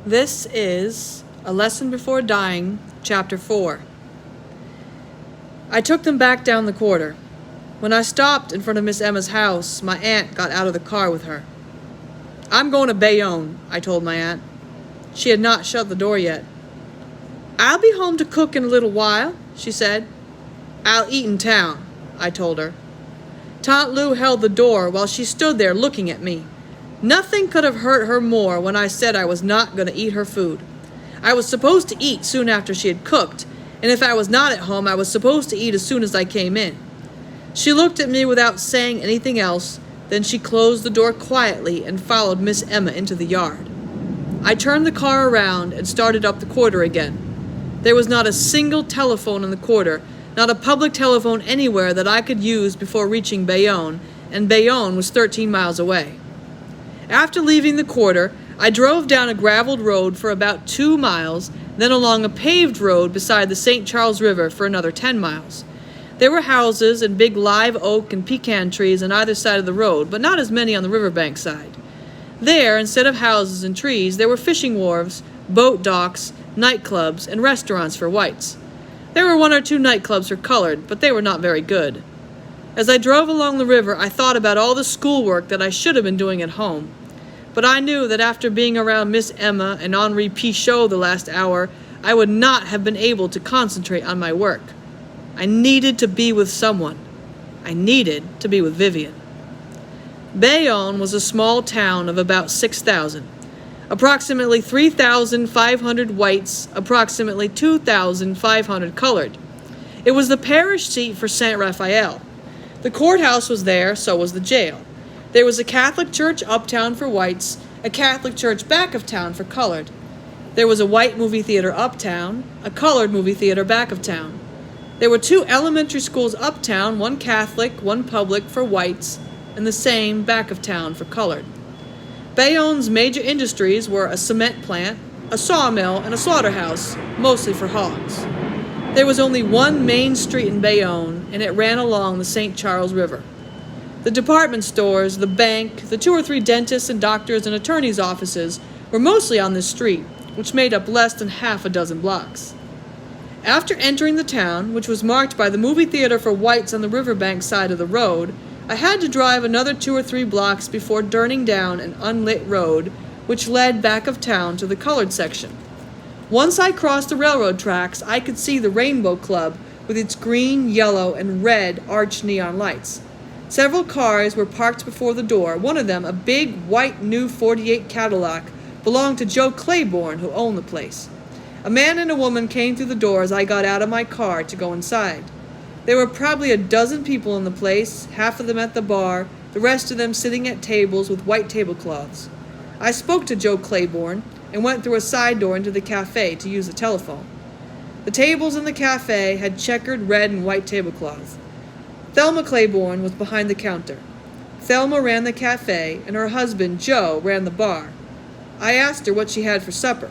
This is A Lesson Before Dying, Chapter 4. I took them back down the quarter. When I stopped in front of Miss Emma's house, my aunt got out of the car with her. "I'm going to Bayonne," I told my aunt. She had not shut the door yet. "I'll be home to cook in a little while," she said. "I'll eat in town," I told her. Tante Lou held the door while she stood there looking at me. Nothing could have hurt her more when I said I was not going to eat her food. I was supposed to eat soon after she had cooked, and if I was not at home, I was supposed to eat as soon as I came in. She looked at me without saying anything else, then she closed the door quietly and followed Miss Emma into the yard. I turned the car around and started up the quarter again. There was not a single telephone in the quarter, not a public telephone anywhere that I could use before reaching Bayonne, and Bayonne was 13 miles away. After leaving the quarter, I drove down a graveled road for about 2 miles, then along a paved road beside the St. Charles River for another 10 miles. There were houses and big live oak and pecan trees on either side of the road, but not as many on the riverbank side. There, instead of houses and trees, there were fishing wharves, boat docks, nightclubs, and restaurants for whites. There were 1 or 2 nightclubs for colored, but they were not very good. As I drove along the river, I thought about all the schoolwork that I should have been doing at home. But I knew that after being around Miss Emma and Henri Pichot the last hour, I would not have been able to concentrate on my work. I needed to be with someone. I needed to be with Vivian. Bayonne was a small town of about 6,000. Approximately 3,500 whites, approximately 2,500 colored. It was the parish seat for Saint Raphael. The courthouse was there, so was the jail. There was a Catholic church uptown for whites, a Catholic church back of town for colored. There was a white movie theater uptown, a colored movie theater back of town. There were 2 elementary schools uptown, 1 Catholic, 1 public for whites, and the same back of town for colored. Bayonne's major industries were a cement plant, a sawmill, and a slaughterhouse, mostly for hogs. There was only 1 main street in Bayonne, and it ran along the St. Charles River. The department stores, the bank, the 2 or 3 dentists and doctors and attorneys' offices were mostly on this street, which made up less than half a dozen blocks. After entering the town, which was marked by the movie theater for whites on the riverbank side of the road, I had to drive another 2 or 3 blocks before turning down an unlit road, which led back of town to the colored section. Once I crossed the railroad tracks, I could see the Rainbow Club with its green, yellow, and red arched neon lights. Several cars were parked before the door, one of them a big, white, new 48 Cadillac, belonged to Joe Claiborne, who owned the place. A man and a woman came through the door as I got out of my car to go inside. There were probably a dozen people in the place, half of them at the bar, the rest of them sitting at tables with white tablecloths. I spoke to Joe Claiborne and went through a side door into the cafe to use the telephone. The tables in the cafe had checkered red and white tablecloths. Thelma Claiborne was behind the counter. Thelma ran the cafe, and her husband, Joe, ran the bar. I asked her what she had for supper.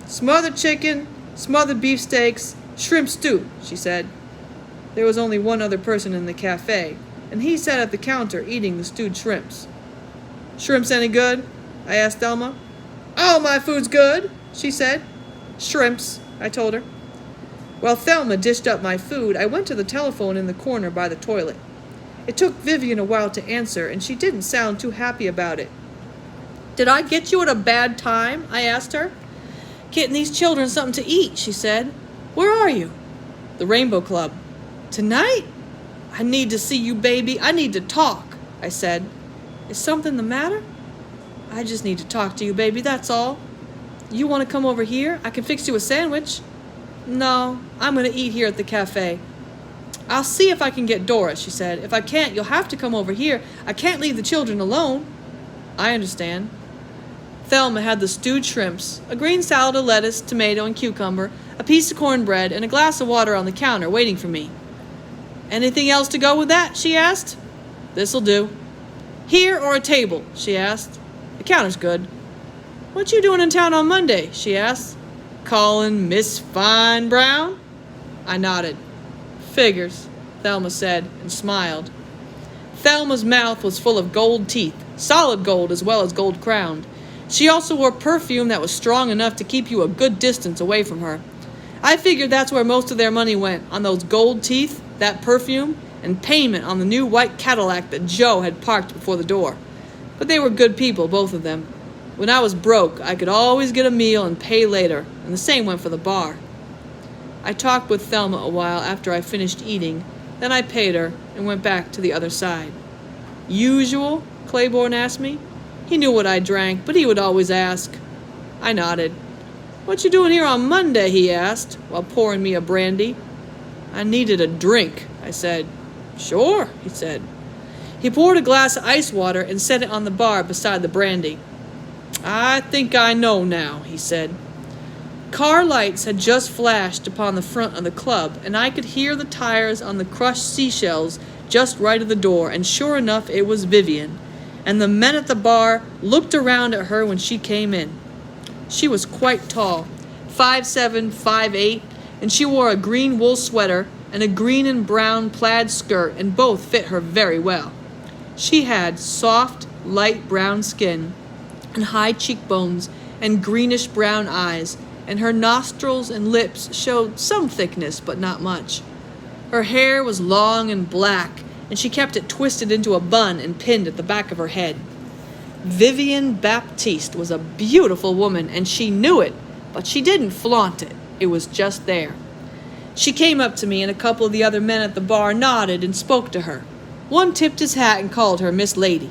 "Smothered chicken, smothered beefsteaks, shrimp stew," she said. There was only 1 other person in the cafe, and he sat at the counter eating the stewed shrimps. "Shrimps any good?" I asked Thelma. "All my food's good," she said. "Shrimps," I told her. While Thelma dished up my food, I went to the telephone in the corner by the toilet. It took Vivian a while to answer, and she didn't sound too happy about it. "Did I get you at a bad time?" I asked her. "Getting these children something to eat," she said. "Where are you?" "The Rainbow Club." "Tonight?" "I need to see you, baby. I need to talk," I said. "Is something the matter?" "I just need to talk to you, baby, that's all." "You want to come over here? I can fix you a sandwich." "No, I'm going to eat here at the cafe." "I'll see if I can get Doris," she said. "If I can't, you'll have to come over here. I can't leave the children alone." "I understand." Thelma had the stewed shrimps, a green salad of lettuce, tomato, and cucumber, a piece of cornbread, and a glass of water on the counter waiting for me. "Anything else to go with that?" she asked. "This'll do." "Here or a table?" she asked. "The counter's good." "What you doing in town on Monday?" she asked. "Calling Miss Fine Brown?" I nodded. "Figures," Thelma said, and smiled. Thelma's mouth was full of gold teeth, solid gold as well as gold-crowned. She also wore perfume that was strong enough to keep you a good distance away from her. I figured that's where most of their money went, on those gold teeth, that perfume, and payment on the new white Cadillac that Joe had parked before the door. But they were good people, both of them. When I was broke, I could always get a meal and pay later, and the same went for the bar. I talked with Thelma a while after I finished eating, then I paid her and went back to the other side. Usual? Claiborne asked me. He knew what I drank, but he would always ask. I nodded. What you doing here on Monday? He asked, while pouring me a brandy. I needed a drink, I said. Sure, he said. He poured a glass of ice water and set it on the bar beside the brandy. I think I know now, he said. Car lights had just flashed upon the front of the club, and I could hear the tires on the crushed seashells just right of the door, and sure enough, it was Vivian. And the men at the bar looked around at her when she came in. She was quite tall, 5'7", 5'8", and she wore a green wool sweater and a green and brown plaid skirt, and both fit her very well. She had soft, light brown skin and high cheekbones and greenish-brown eyes, and her nostrils and lips showed some thickness, but not much. Her hair was long and black, and she kept it twisted into a bun and pinned at the back of her head. Vivian Baptiste was a beautiful woman, and she knew it, but she didn't flaunt it. It was just there. She came up to me, and a couple of the other men at the bar nodded and spoke to her. One tipped his hat and called her Miss Lady.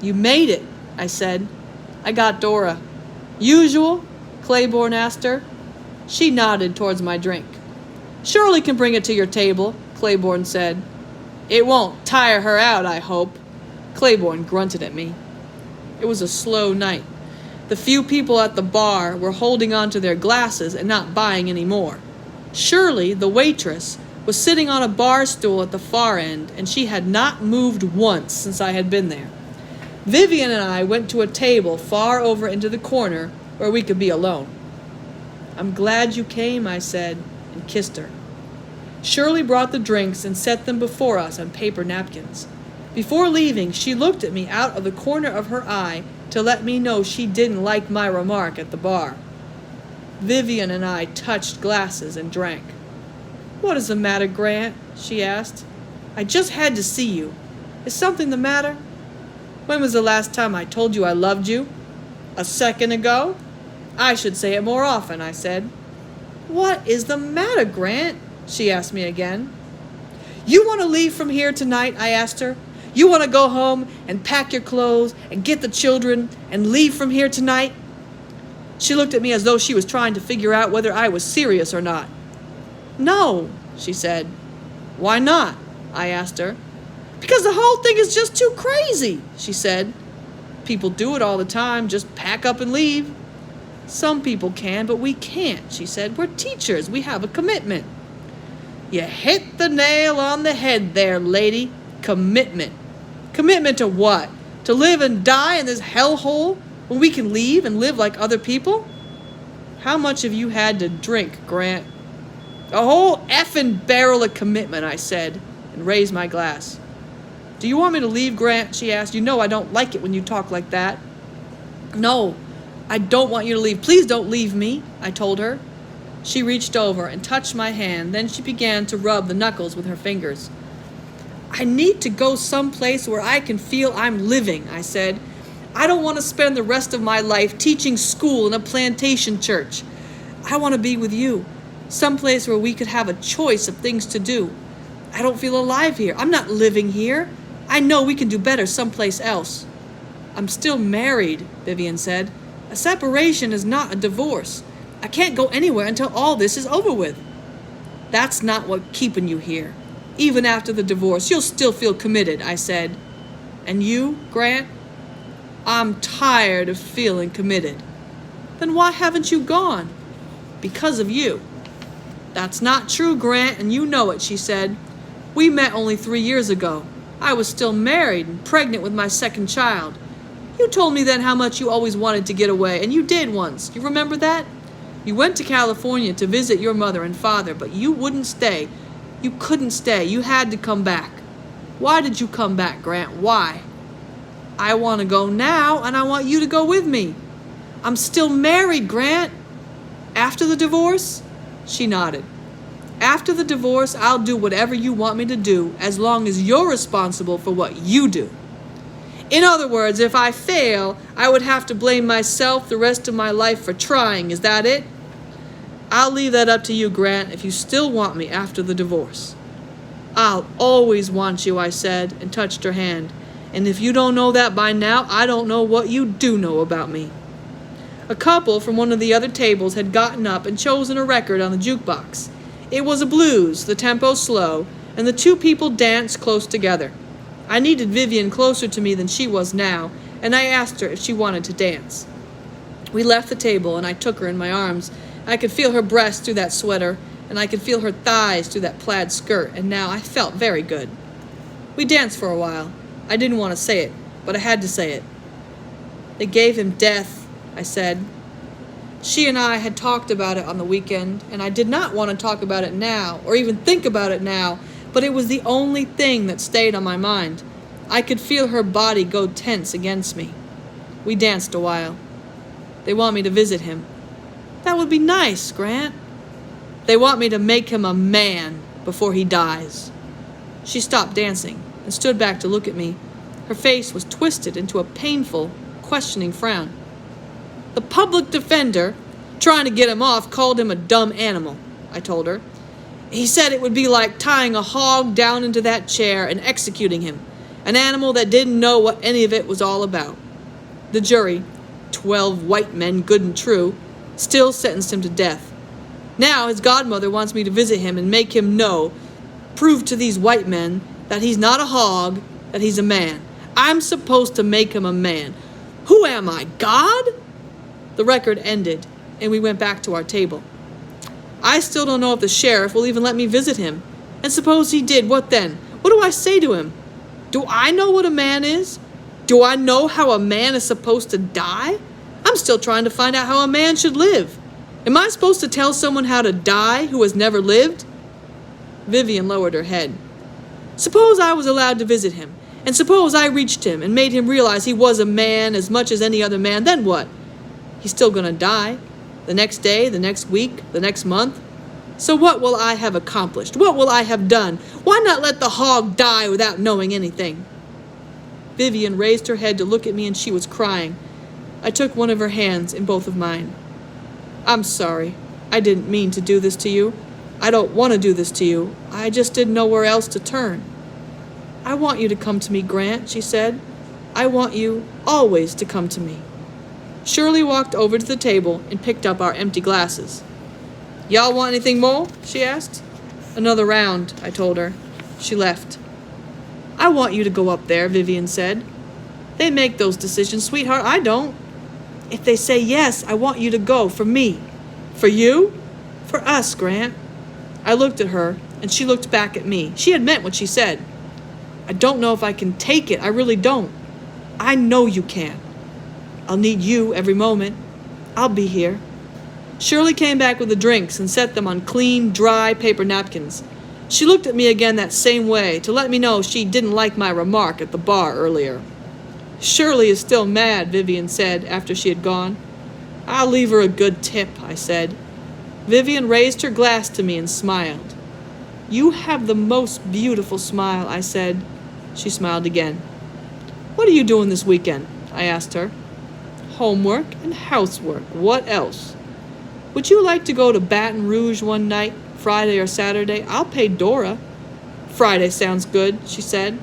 You made it, I said. I got Dora. Usual? Claiborne asked her. She nodded towards my drink. Shirley can bring it to your table, Claiborne said. It won't tire her out, I hope. Claiborne grunted at me. It was a slow night. The few people at the bar were holding on to their glasses and not buying any more. Shirley, the waitress, was sitting on a bar stool at the far end, and she had not moved once since I had been there. Vivian and I went to a table far over into the corner where we could be alone. I'm glad you came, I said, and kissed her. Shirley brought the drinks and set them before us on paper napkins. Before leaving, she looked at me out of the corner of her eye to let me know she didn't like my remark at the bar. Vivian and I touched glasses and drank. What is the matter, Grant? She asked. I just had to see you. Is something the matter? When was the last time I told you I loved you? A second ago? I should say it more often, I said. What is the matter, Grant? She asked me again. You want to leave from here tonight? I asked her. You want to go home and pack your clothes and get the children and leave from here tonight? She looked at me as though she was trying to figure out whether I was serious or not. No, she said. Why not? I asked her. Because the whole thing is just too crazy, she said. People do it all the time, just pack up and leave. Some people can, but we can't, she said. We're teachers. We have a commitment. You hit the nail on the head there, lady. Commitment. Commitment to what? To live and die in this hellhole when we can leave and live like other people? How much have you had to drink, Grant? A whole effing barrel of commitment, I said, and raised my glass. Do you want me to leave, Grant? She asked. You know I don't like it when you talk like that. No, I don't want you to leave. Please don't leave me, I told her. She reached over and touched my hand. Then she began to rub the knuckles with her fingers. I need to go someplace where I can feel I'm living, I said. I don't want to spend the rest of my life teaching school in a plantation church. I want to be with you, someplace where we could have a choice of things to do. I don't feel alive here. I'm not living here. I know we can do better someplace else. I'm still married, Vivian said. A separation is not a divorce. I can't go anywhere until all this is over with. That's not what's keeping you here. Even after the divorce, you'll still feel committed, I said. And you, Grant? I'm tired of feeling committed. Then why haven't you gone? Because of you. That's not true, Grant, and you know it, she said. We met only 3 years ago. I was still married and pregnant with my second child. You told me then how much you always wanted to get away, and you did once. You remember that? You went to California to visit your mother and father, but you wouldn't stay. You couldn't stay. You had to come back. Why did you come back, Grant? Why? I want to go now, and I want you to go with me. I'm still married, Grant. After the divorce? She nodded. After the divorce, I'll do whatever you want me to do as long as you're responsible for what you do. In other words, if I fail, I would have to blame myself the rest of my life for trying. Is that it? I'll leave that up to you, Grant, if you still want me after the divorce. I'll always want you, I said, and touched her hand. And if you don't know that by now, I don't know what you do know about me. A couple from one of the other tables had gotten up and chosen a record on the jukebox. It was a blues, the tempo slow, and the two people danced close together. I needed Vivian closer to me than she was now, and I asked her if she wanted to dance. We left the table, and I took her in my arms. I could feel her breasts through that sweater, and I could feel her thighs through that plaid skirt, and now I felt very good. We danced for a while. I didn't want to say it, but I had to say it. They gave him death, I said. She and I had talked about it on the weekend, and I did not want to talk about it now, or even think about it now, but it was the only thing that stayed on my mind. I could feel her body go tense against me. We danced a while. They want me to visit him. That would be nice, Grant. They want me to make him a man before he dies. She stopped dancing and stood back to look at me. Her face was twisted into a painful, questioning frown. The public defender, trying to get him off, called him a dumb animal, I told her. He said it would be like tying a hog down into that chair and executing him, an animal that didn't know what any of it was all about. The jury, 12 white men, good and true, still sentenced him to death. Now his godmother wants me to visit him and make him know, prove to these white men that he's not a hog, that he's a man. I'm supposed to make him a man. Who am I, God? The record ended, and we went back to our table. I still don't know if the sheriff will even let me visit him. And suppose he did, what then? What do I say to him? Do I know what a man is? Do I know how a man is supposed to die? I'm still trying to find out how a man should live. Am I supposed to tell someone how to die who has never lived? Vivian lowered her head. Suppose I was allowed to visit him, and suppose I reached him and made him realize he was a man as much as any other man, then what? He's still going to die. The next day, the next week, the next month. So what will I have accomplished? What will I have done? Why not let the hog die without knowing anything? Vivian raised her head to look at me, and she was crying. I took one of her hands in both of mine. I'm sorry. I didn't mean to do this to you. I don't want to do this to you. I just didn't know where else to turn. I want you to come to me, Grant, she said. I want you always to come to me. Shirley walked over to the table and picked up our empty glasses. Y'all want anything more? She asked. Another round, I told her. She left. I want you to go up there, Vivian said. They make those decisions, sweetheart. I don't. If they say yes, I want you to go, for me. For you? For us, Grant. I looked at her, and she looked back at me. She had meant what she said. I don't know if I can take it. I really don't. I know you can. I'll need you every moment. I'll be here. Shirley came back with the drinks and set them on clean, dry paper napkins. She looked at me again that same way to let me know she didn't like my remark at the bar earlier. Shirley is still mad, Vivian said after she had gone. I'll leave her a good tip, I said. Vivian raised her glass to me and smiled. You have the most beautiful smile, I said. She smiled again. What are you doing this weekend? I asked her. Homework and housework. What else? Would you like to go to Baton Rouge one night, Friday or Saturday? I'll pay Dora. Friday sounds good, she said.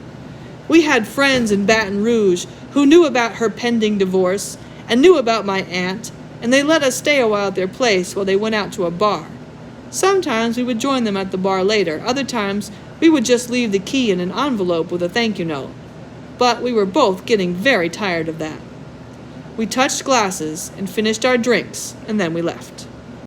We had friends in Baton Rouge who knew about her pending divorce and knew about my aunt, and they let us stay a while at their place while they went out to a bar. Sometimes we would join them at the bar later. Other times we would just leave the key in an envelope with a thank you note. But we were both getting very tired of that. We touched glasses and finished our drinks, and then we left.